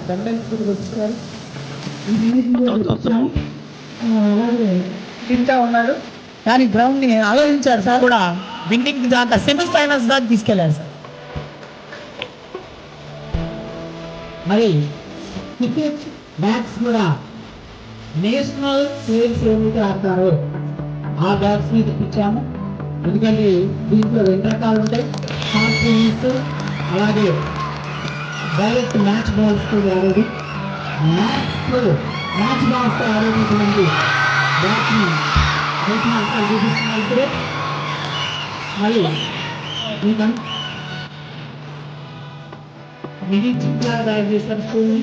దండెత్తుకు వచ్చారు. అలాగే తింటా ఉన్నాడు కానీ గ్రౌండ్ ని ఆలోచించారు సార్ కూడా విన్నింగ్ దాకా సెమీఫైనల్స్ దాకా తీసుకెళ్లారు సార్. మరి క్రికెట్ బ్యాట్స్ కూడా నేషనల్ సేల్స్ ఏమైతే ఆడతారో ఆ బ్యాట్స్ ని తెప్పించాము. ఎందుకంటే దీంట్లో 2 రకాలు ఉంటాయి, షార్ట్ రేంజ్ అలాగే డైరెక్ట్ మ్యాచ్ బాల్స్ తో ఆడేది. మ్యాచ్ బాల్స్ తో ఆడేటటువంటి బ్యాట్ ని చూపిస్తున్నారు ఇప్పుడే. మరి ఇది చిత్రా తయారు చేసిన స్కూల్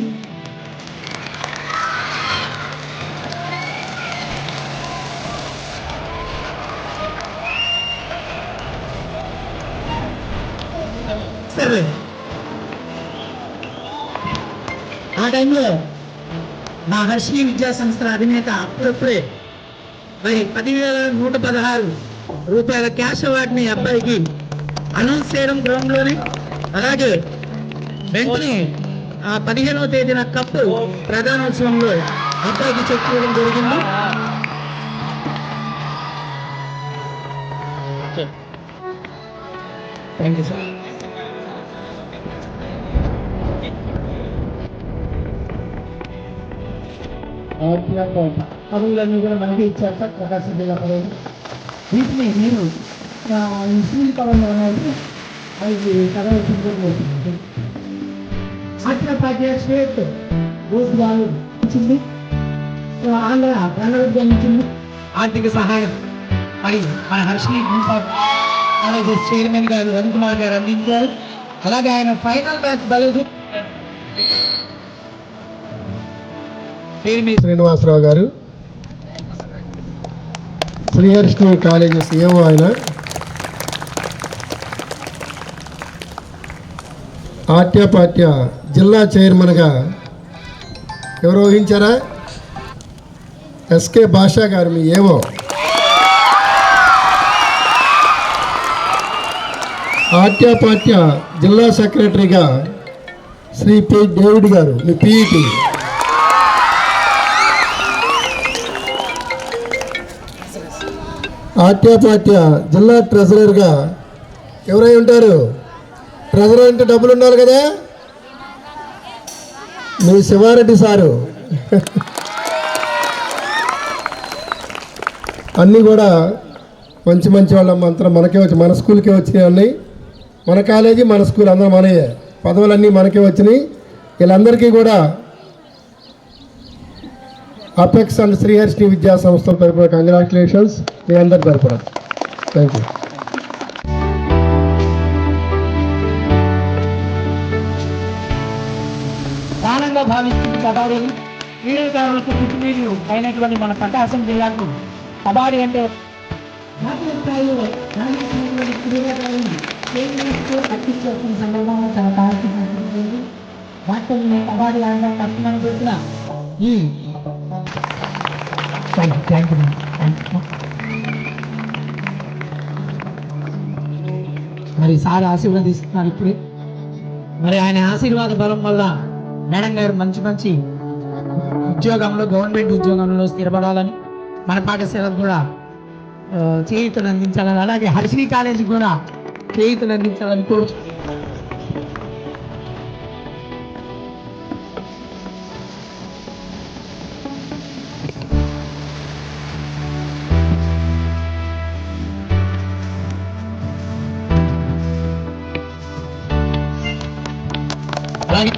ఆ టైంలో మా హర్షి విద్యా సంస్థల అధినేత అప్పుడప్పుడే మరి 10,116 రూపాయల క్యాష్ అవార్డుని అబ్బాయికి అనౌన్స్ చేయడం గ్రౌండ్ లోనే. అలాగే వెంటనే 15వ తేదీన కప్పు ప్రధానోత్సవంలో అబ్బాయికి చెక్ చేయడం జరిగింది. Thank you sir. పదవులన్నీ కూడా మనకి ఇచ్చారు సార్, ప్రకాశం జిల్లా పదవులు. వీటిని నేను స్కూల్ పదవులు అనేది అది చదవాల్సింది. ఆంధ్రప్రదేశ్ స్టేట్ రూట్ వాళ్ళు ఇచ్చింది, ఆంధ్ర ప్రణాళిక ఇచ్చింది ఆర్థిక సహాయం. మరి మన హర్షి కాలేజెస్ చైర్మన్ గారు రవికుమార్ గారు అందించారు. అలాగే ఆయన ఫైనల్ మ్యాచ్ బలదు శ్రీనివాసరావు గారు శ్రీహర్షి కాలేజెస్ ఏమో ఆయన ఆట్యపాట్య జిల్లా చైర్మన్గా ఎవరు ఊహించారా? ఎస్కే భాషా గారు మీ ఏవో. ఆట్యపాట్య జిల్లా సెక్రటరీగా శ్రీ పి డేవిడ్ గారు మీ పీఈటీ. ఆట్యపాట్య జిల్లా ట్రెజరర్గా ఎవరై ఉంటారు? ట్రెజరర్ అంటే డబ్బులు ఉండాలి కదా, మీ శివారెడ్డి సారు. అన్నీ కూడా మంచి మంచి వాళ్ళ మంత్రం మనకే వచ్చి మన స్కూల్కే వచ్చినాయి అన్నీ. మన కాలేజీ మన స్కూల్ అందరూ మనయే, పదవులన్నీ మనకే వచ్చినాయి. వీళ్ళందరికీ కూడా అపెక్స్ అండ్ శ్రీహర్షి విద్యా సంస్థల తరపున కంగ్రాచులేషన్స్ మీ అందరి తరపున. Thank you. ప్రాణంగా భావిస్తుంది కబడ్డీ. క్రీడాకారులకు పుట్టినీరు అయినటువంటి మన ప్రకాశం జిల్లాకు కబడ్డీ అంటే జాతీయ స్థాయిలో రాణించినటువంటి క్రీడాకారులు పట్టించుకోవాల్సిన సందర్భంలో చాలా కావాల్సింది. వాటిని కబడ్డీ ఆడడం కష్టమని చెప్పిన థ్యాంక్ యూ. మరి సార్ ఆశీర్వాదిస్తున్నారు ఇప్పుడే. మరి ఆయన ఆశీర్వాద బలం వల్ల మేడం గారు మంచి మంచి ఉద్యోగంలో గవర్నమెంట్ ఉద్యోగంలో స్థిరపడాలని, మన పాఠశాలకు కూడా చేయూతను అందించాలని, అలాగే హర్షిని కాలేజీ కూడా చేయూతను అందించాలని కోరుచు. అలాగే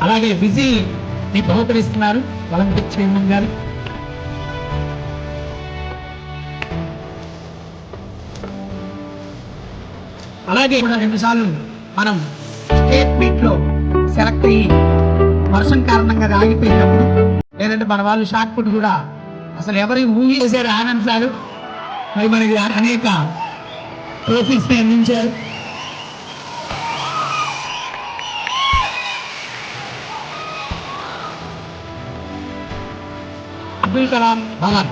అలాగే బిజీ ని బహుకరిస్తున్నారు ఒలింపిక్ చైర్మన్ గారు. అలాగే 2 సార్లు మనం స్టేట్ మీట్ లో సెలెక్ట్ అయ్యి వర్షం కారణంగా ఆగిపోయినప్పుడు, లేదంటే మన వాళ్ళు షార్ట్ పుట్ కూడా అసలు ఎవరికి ఊహి చేశారు ఆనంద్ సార్. మరి మనకి అనేక ట్రోఫీస్ అందించారు. అబ్దుల్ కలాం భవన్,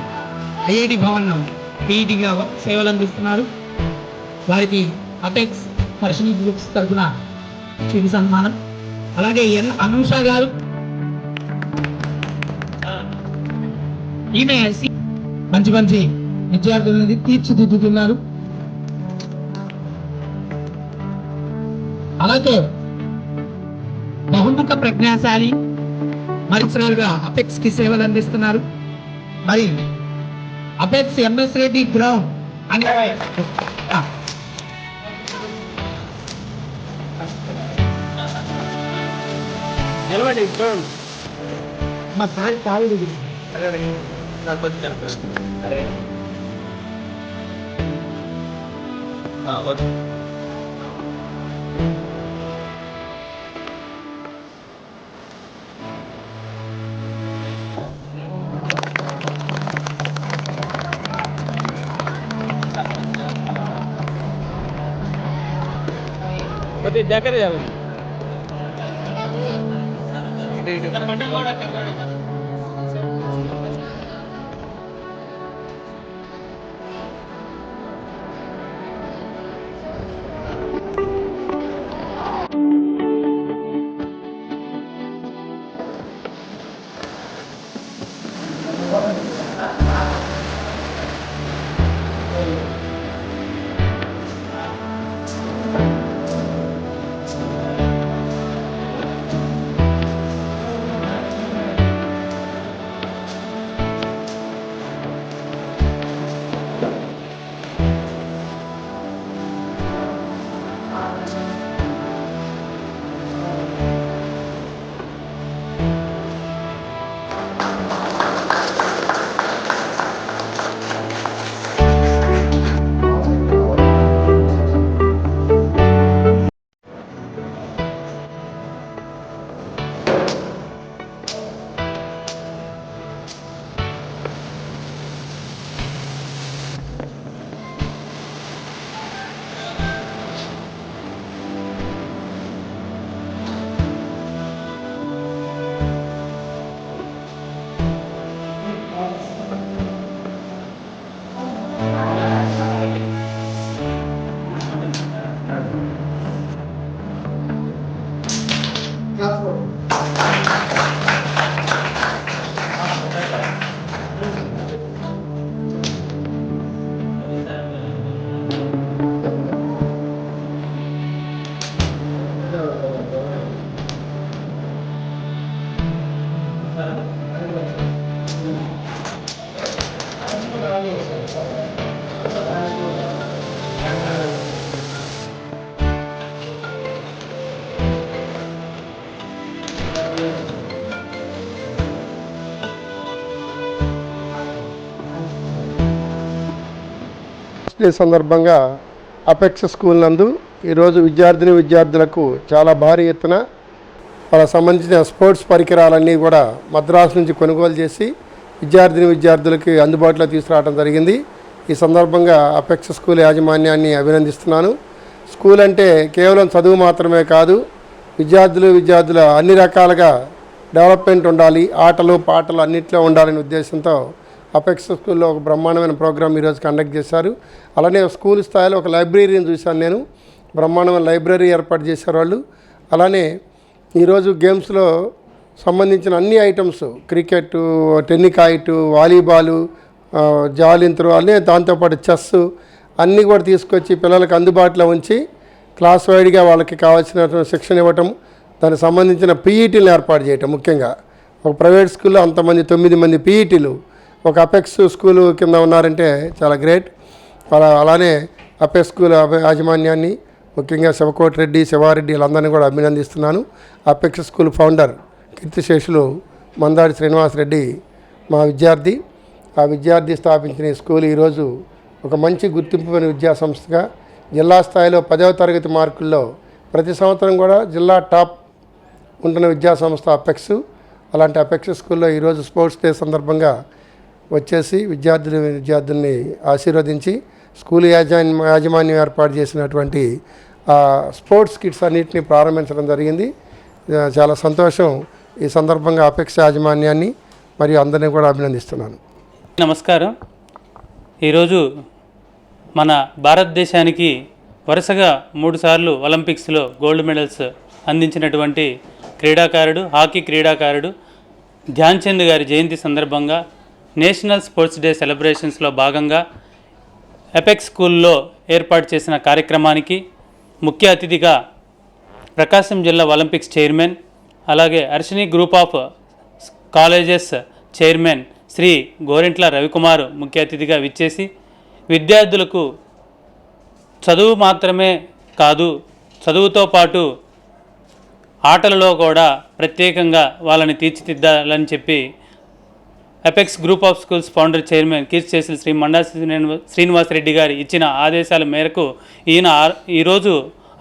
ఐఐటి భవన్ పీఈటీగా సేవలు అందిస్తున్నారు. వారికి అపెక్స్ పర్సనల్ గ్రూప్స్ తరఫున చిరు సన్మానం. అలాగే అనూష గారు, ఈమె మంచి మంచి విద్యార్థులని తీర్చిదిద్దుతున్నారు. అలాగే బహుముఖ ప్రజ్ఞాశాలి మరిసరాలుగా అపెక్స్ కి సేవలు అందిస్తున్నారు. మరి అపెక్స్ ఎంఎస్ రెడ్డి గ్రౌండ్ అని మా కాదు దగ్గర డే సందర్భంగా అపెక్స్ స్కూల్ నందు ఈరోజు విద్యార్థులకు చాలా భారీ ఎత్తున వాళ్ళకి సంబంధించిన స్పోర్ట్స్ పరికరాలన్నీ కూడా మద్రాసు నుంచి కొనుగోలు చేసి విద్యార్థులకి అందుబాటులో తీసుకురావడం జరిగింది. ఈ సందర్భంగా అపెక్స్ స్కూల్ యాజమాన్యాన్ని అభినందిస్తున్నాను. స్కూల్ అంటే కేవలం చదువు మాత్రమే కాదు, విద్యార్థుల అన్ని రకాలుగా డెవలప్మెంట్ ఉండాలి, ఆటలు పాటలు అన్నింటిలో ఉండాలనే ఉద్దేశంతో అపెక్స్ స్కూల్లో ఒక బ్రహ్మాండమైన ప్రోగ్రాం ఈరోజు కండక్ట్ చేశారు. అలానే స్కూల్ స్థాయిలో ఒక లైబ్రరీని చూశాను నేను, బ్రహ్మాండమైన లైబ్రరీ ఏర్పాటు చేశారు వాళ్ళు. అలానే ఈరోజు గేమ్స్లో సంబంధించిన అన్ని ఐటమ్స్, క్రికెట్, టెన్నికాయిట్, వాలీబాలు, జాలింతరు అన్నీ, దాంతోపాటు చెస్ అన్నీ కూడా తీసుకొచ్చి పిల్లలకు అందుబాటులో ఉంచి క్లాస్ వైడ్గా వాళ్ళకి కావాల్సిన శిక్షణ ఇవ్వటం, దానికి సంబంధించిన పీఈటీలు ఏర్పాటు చేయటం. ముఖ్యంగా ఒక ప్రైవేట్ స్కూల్లో అంతమంది 9 మంది పీఈటీలు ఒక అపెక్స్ స్కూలు కింద ఉన్నారంటే చాలా గ్రేట్. అలానే అపెక్స్ స్కూల్ యాజమాన్యాన్ని, ముఖ్యంగా శివారెడ్డి వీళ్ళందరినీ కూడా అభినందిస్తున్నాను. అపెక్స్ స్కూల్ ఫౌండర్ కీర్తిశేషులు మందాడి శ్రీనివాసరెడ్డి మా విద్యార్థి. ఆ విద్యార్థి స్థాపించిన ఈ స్కూల్ ఈరోజు ఒక మంచి గుర్తింపు విద్యా సంస్థగా జిల్లా స్థాయిలో 10వ తరగతి మార్కుల్లో ప్రతి సంవత్సరం కూడా జిల్లా టాప్ ఉంటున్న విద్యా సంస్థ అపెక్స్. అలాంటి అపెక్స్ స్కూల్లో ఈరోజు స్పోర్ట్స్ డే సందర్భంగా వచ్చేసి విద్యార్థుల్ని ఆశీర్వదించి స్కూల్ యాజమాన్యం ఏర్పాటు చేసినటువంటి స్పోర్ట్స్ కిట్స్ అన్నింటినీ ప్రారంభించడం జరిగింది. చాలా సంతోషం. ఈ సందర్భంగా అపెక్స్ యాజమాన్యాన్ని మరియు అందరినీ కూడా అభినందిస్తున్నాను. నమస్కారం. ఈరోజు మన భారతదేశానికి వరుసగా 3 సార్లు ఒలింపిక్స్లో గోల్డ్ మెడల్స్ అందించినటువంటి క్రీడాకారుడు, హాకీ క్రీడాకారుడు ధ్యాన్ చంద్ గారి జయంతి సందర్భంగా నేషనల్ స్పోర్ట్స్ డే సెలబ్రేషన్స్లో భాగంగా ఎపెక్స్ స్కూల్లో ఏర్పాటు చేసిన కార్యక్రమానికి ముఖ్య అతిథిగా ప్రకాశం జిల్లా ఒలింపిక్స్ చైర్మన్, అలాగే Arshini group of colleges chairman Shri Gorantla Ravikumar ముఖ్య అతిథిగా విచ్చేసి విద్యార్థులకు చదువు మాత్రమే కాదు, చదువుతో పాటు ఆటలలో కూడా ప్రత్యేకంగా వాళ్ళని తీర్చిదిద్దాలని చెప్పి apex group of schools founder chairman కీర్తిశేషులు శ్రీ మండా శ్రీనివాసరెడ్డి గారు ఇచ్చిన ఆదేశాల మేరకు ఈరోజు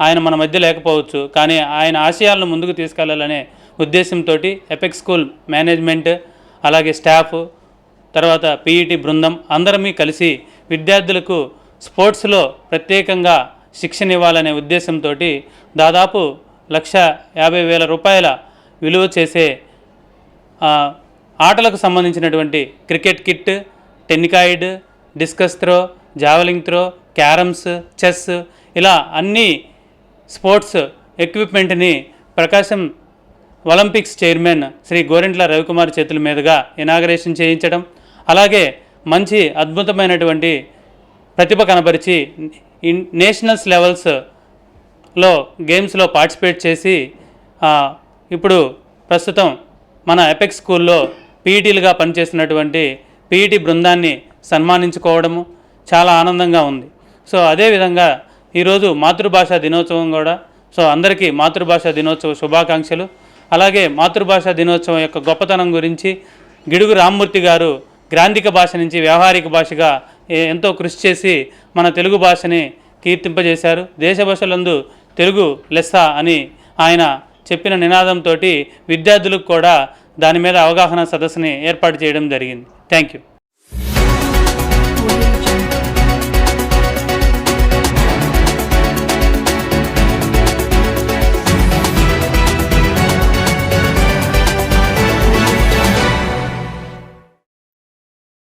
ఆయన మన మధ్య లేకపోవచ్చు, కానీ ఆయన ఆశయాలను ముందుకు తీసుకెళ్లాలనే ఉద్దేశంతో ఎపెక్స్ స్కూల్ మేనేజ్మెంట్, అలాగే స్టాఫ్, తర్వాత పీఈటీ బృందం అందరమీ కలిసి విద్యార్థులకు స్పోర్ట్స్లో ప్రత్యేకంగా శిక్షణ ఇవ్వాలనే ఉద్దేశంతో దాదాపు 1,50,000 రూపాయల విలువ చేసే ఆటలకు సంబంధించినటువంటి cricket kit, tennikoit, discus throw, javelin throw, carroms, chess ఇలా అన్ని స్పోర్ట్స్ ఎక్విప్మెంట్ని ప్రకాశం ఒలింపిక్స్ చైర్మన్ శ్రీ గోరెంట్ల రవికుమార్ చేతుల మీదుగా ఇనాగరేషన్ చేయించడం, అలాగే మంచి అద్భుతమైనటువంటి ప్రతిభ కనబరిచి నేషనల్స్ లెవెల్స్లో గేమ్స్లో పార్టిసిపేట్ చేసి ఇప్పుడు ప్రస్తుతం మన ఎపెక్స్ స్కూల్లో పీఈటీలుగా పనిచేస్తున్నటువంటి పీఈటీ బృందాన్ని సన్మానించుకోవడము చాలా ఆనందంగా ఉంది. సో అదేవిధంగా ఈరోజు మాతృభాషా దినోత్సవం కూడా, సో అందరికీ మాతృభాషా దినోత్సవ శుభాకాంక్షలు. అలాగే మాతృభాషా దినోత్సవం యొక్క గొప్పతనం గురించి గిడుగు రామ్మూర్తి గారు గ్రాంధిక భాష నుంచి వ్యావహారిక భాషగా ఎంతో కృషి చేసి మన తెలుగు భాషని కీర్తింపజేశారు. దేశ భాషలందు తెలుగు లెస్స అని ఆయన చెప్పిన నినాదంతో విద్యార్థులకు కూడా దాని మీద అవగాహన సదస్సుని ఏర్పాటు చేయడం జరిగింది. Thank you.